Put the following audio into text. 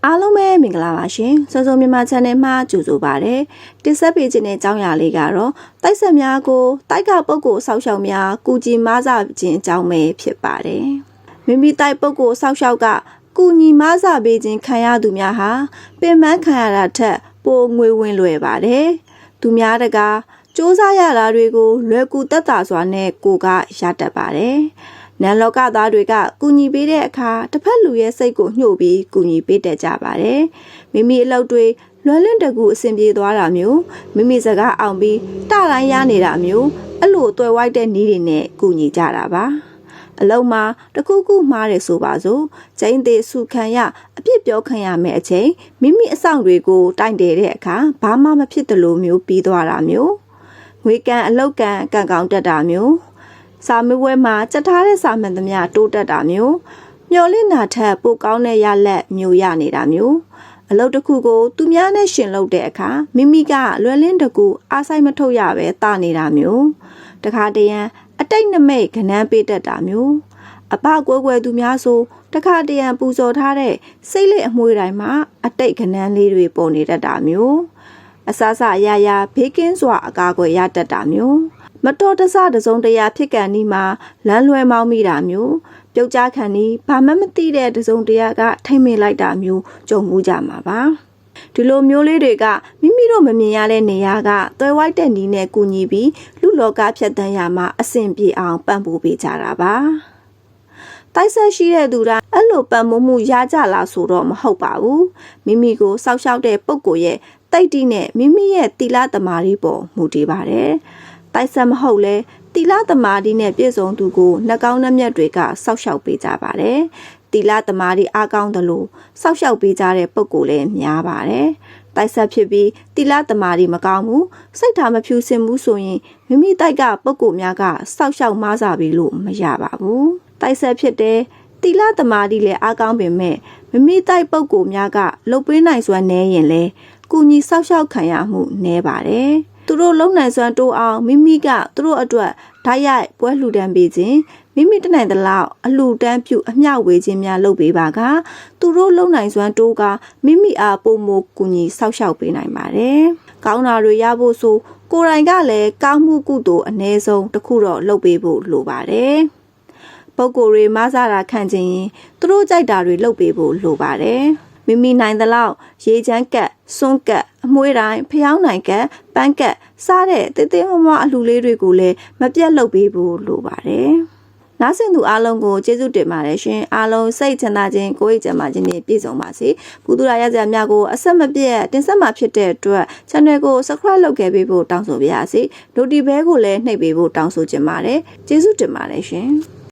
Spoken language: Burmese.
အားလုံးပဲမင်္ဂလာပါရှင်စောစောမြန်မာ channel မှာကြိုဆိုပါရစေတင်ဆက်ပေးခြင်းတဲ့အကြောင်းအရာလေးကတော့တိုက်ဆက်များကိုတိုက်ကပုဂ္ဂိုလ်ဆောက်ရှောက်များကုညီမဆခြင်းအကြောင်းပဲဖြစ်ပါတယ်မိမိတိုက်ပုဂ္ဂိုလ်ဆောက်ရှောက်ကကုညီမဆပေးခြင်းခံရသူများဟာပင်ပန်းခံရတာထက်ပိုငွေဝင်လွယ်ပါတယ်သူများတကားစ조사ရတာတွေကိုလွယ်ကူတက်တာစွာနဲ့ကိုကရတတ်ပါတယ်နန်လောကသားတွေကကူညီပေးတဲ့အခါတစ်ဖက်လူရဲ့စိတ်ကိုညှို့ပြီးကူညီပေးတတ်ကြပါတယ်။မိမိအလုပ်တွေလွယ်လွင့်တကူအဆင်ပြေသွားတာမျိုးမိမိစကားအောင်ပြီးတတိုင်းရနေတာမျိုးအဲ့လိုတွေ့ဝိုက်တဲ့နည်းတွေနဲ့ကူညီကြတာပါ။အလုံးမှာတခုခုမှားတယ်ဆိုပါစို့ကျင်းသေးစုခံရအပြစ်ပြောခံရမယ့်အချိန်မိမိအဆောင်တွေကိုတိုင်တယ်တဲ့အခါဘာမှမဖြစ်သလိုမျိုးပြီးသွားတာမျိုးငွေကန်အလုတ်ကန်ကံကောင်းတတ်တာမျိုးစာမေးပွဲမှာစက်ထားတဲ့စာမှန်သမျှတိုးတက်တာမျိုးမျော်လင့်တာထက်ပိုကောင်းတဲ့ရလက်မျိုးရနေတာမျိုးအလုပ်တစ်ခုကိုသူများနဲ့ရှင်လုပ်တဲ့အခါမိမိကလွယ်လင်းတကူအားဆိုင်မထုတ်ရပဲတာနေတာမျိုးတခါတရံအတိတ်နမိတ်ခဏန်းပေးတတ်တာမျိုးအပကွယ်ကွယ်သူများဆိုတခါတရံပူဇော်ထားတဲ့စိတ်လက်အမွှေးတိုင်းမှာအတိတ်ခဏန်းလေးတွေပေါ်နေတတ်တာမျိုးအစစအရာရာဘေးကင်းစွာအကာအကွယ်ရတတ်တာမျိုးမတော်တဆတစုံတရာဖြစ်ကန်ဒီမှာလမ်းလွဲမောင်းမိတာမျိုးပြုတ်ကြခံဒီဘာမှမသိတဲ့တစုံတရာကထိမ့်မိလိုက်တာမျိုးကြုံမှုကြမှာပါဒီလိုမျိုးလေးတွေကမိမိတို့မမြင်ရတဲ့နေရာကသွဲဝိုက်တဲ့နီးနဲ့ကူညီပြီးလူလောကဖြတ်တန်းရမှာအဆင်ပြေအောင်ပံ့ပိုးပေးကြတာပါတိုက်ဆက်ရှိတဲ့သူတိုင်းအဲ့လိုပံ့ပိုးမှုရကြလားဆိုတော့မဟုတ်ပါဘူးမိမိကိုစောက်ရှောက်တဲ့ပုံကိုရဲ့တိတ်တိနဲ့မိမိရဲ့တီလာတမာရီပေါ်မူတည်ပါတယ်တိုက်ဆက်မဟုတ်လဲတီလာတမာဒီနဲ့ပြည့်စုံသူကိုနှကောင်းနှမျက်တွေကစောက်ရှောက်ပေးကြပါတယ်တီလာတမာဒီအားကောင်းတယ်လို့စောက်ရှောက်ပေးကြတဲ့ပုံကိုလည်းများပါတယ်တိုက်ဆက်ဖြစ်ပြီးတီလာတမာဒီမကောင်းဘူးစိတ်ထားမဖြူစင်ဘူးဆိုရင်မိမိတိုက်ကပုံကိုများကစောက်ရှောက်မားစားပြီးလို့မရပါဘူးတိုက်ဆက်ဖြစ်တဲ့တီလာတမာဒီလည်းအားကောင်းပေမဲ့မိမိတိုက်ပုံကိုများကလှုပ်ပေးနိုင်စွမ်းနေရင်လေကုညီစောက်ရှောက်ခံရမှုနည်းပါတယ်သူတို့လုံနိုင်စွမ်းတိုးအောင်မိမိကသူတို့အတွက်ဓာတ်ရိုက်ပွဲလှူဒန်းပေးခြင်းမိမိတနိုင်သလောက်အလှူဒန်းပြုအမျှဝေခြင်းများလုပ်ပေးပါကသူတို့လုံနိုင်စွမ်းတိုးကမိမိအားပုံမကူညီဆောက်ရှောက်ပေးနိုင်ပါတယ်။ကောင်းတာတွေရဖို့ဆိုကိုယ်တိုင်ကလည်းကောင်းမှုကုသိုလ်အ ਨੇ ဆုံးတစ်ခုတော့လုပ်ပေးဖို့လိုပါတယ်။ပုဂ္ဂိုလ်တွေမဆတာခံခြင်းရင်သူတို့ကြိုက်တာတွေလုပ်ပေးဖို့လိုပါတယ်။မိမိနိုင်သလောက်ရေချမ်းကက်စွန်းကက်အမွှေးတိုင်းဖျောင်းနိုင်ကက်ပန်းကက်စားတဲ့တေးသေးမမအလှလေးတွေကိုလည်းမပြတ်လုပ်ပေးဖို့လိုပါတယ်။နားဆင်သူအားလုံးကိုကျေးဇူးတင်ပါတယ်ရှင်။အားလုံးစိတ်ချမ်းသာခြင်းကိုယ်ကျန်းမာခြင်းနဲ့ပြည့်စုံပါစေ။ဘုသူရာရကြများကိုအဆက်မပြတ်တင်ဆက်မှာဖြစ်တဲ့အတွက် channel ကို subscribe လုပ်ခဲ့ပေးဖို့တောင်းဆိုပါရစေ။ notification ကိုလည်းနှိပ်ပေးဖို့တောင်းဆိုချင်ပါတယ်။ကျေးဇူးတင်ပါတယ်ရှင်။